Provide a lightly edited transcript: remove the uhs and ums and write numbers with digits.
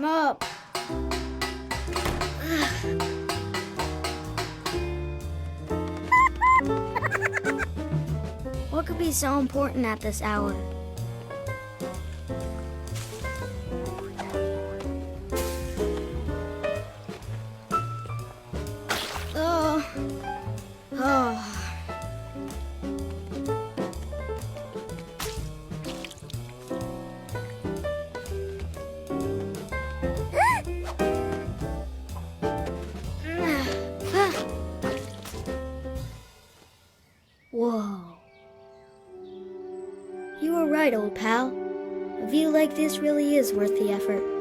I'm up. What could be so important at this hour? Oh. Oh. Whoa. You were right, old pal. A view like this really is worth the effort.